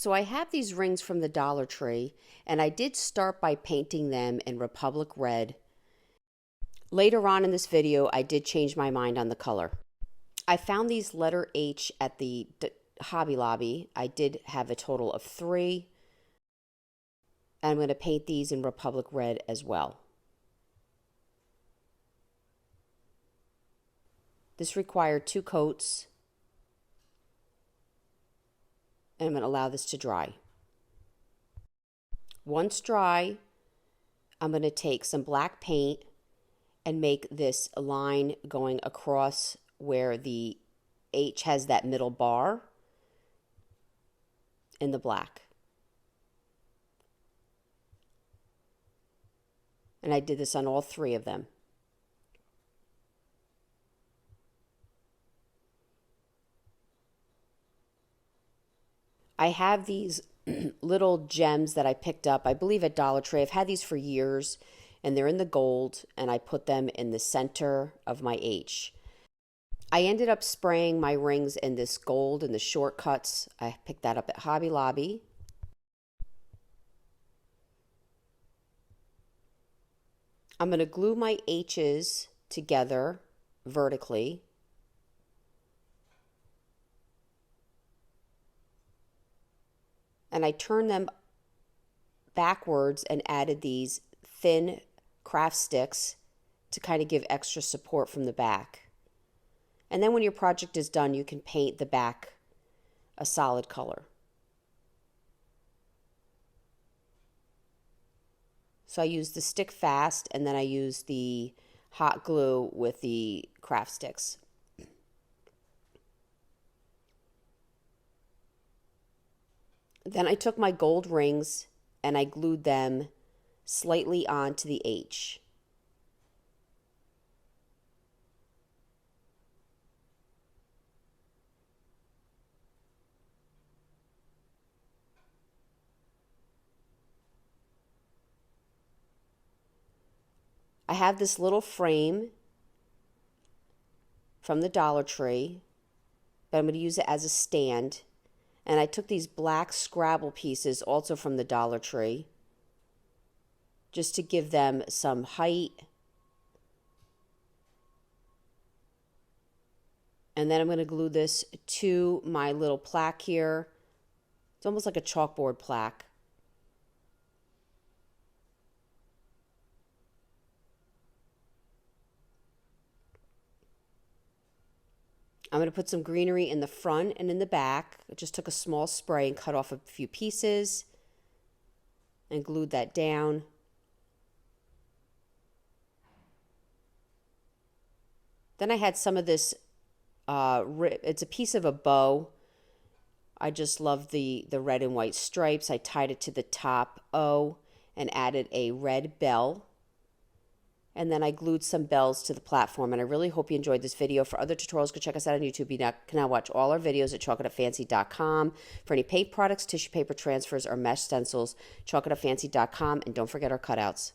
So I have these rings from the Dollar Tree, and I did start by painting them in Republic Red. Later on in this video, I did change my mind on the color. I found these letter H at the Hobby Lobby. I did have a total of 3. And I'm going to paint these in Republic Red as well. This required 2 coats. And I'm going to allow this to dry. Once dry, I'm going to take some black paint and make this line going across where the H has that middle bar in the black. And I did this on all 3 of them. I have these little gems that I picked up, I believe at Dollar Tree. I've had these for years, and they're in the gold, and I put them in the center of my H. I ended up spraying my rings in this gold in the shortcuts. I picked that up at Hobby Lobby. I'm going to glue my H's together vertically. And I turned them backwards and added these thin craft sticks to kind of give extra support from the back. And then when your project is done, you can paint the back a solid color. So I used the stick fast, and then I used the hot glue with the craft sticks. Then I took my gold rings and I glued them slightly onto the H. I have this little frame from the Dollar Tree, but I'm going to use it as a stand. And I took these black Scrabble pieces also from the Dollar Tree just to give them some height. And then I'm going to glue this to my little plaque here. It's almost like a chalkboard plaque. I'm going to put some greenery in the front and in the back. I just took a small spray and cut off a few pieces and glued that down. Then I had some of this, it's a piece of a bow. I just love the red and white stripes. I tied it to the top O and added a red bell. And then I glued some bells to the platform. And I really hope you enjoyed this video. For other tutorials, go check us out on YouTube. You can now watch all our videos at chalkitoutfancy.com. For any paint products, tissue paper transfers, or mesh stencils, chalkitoutfancy.com. And don't forget our cutouts.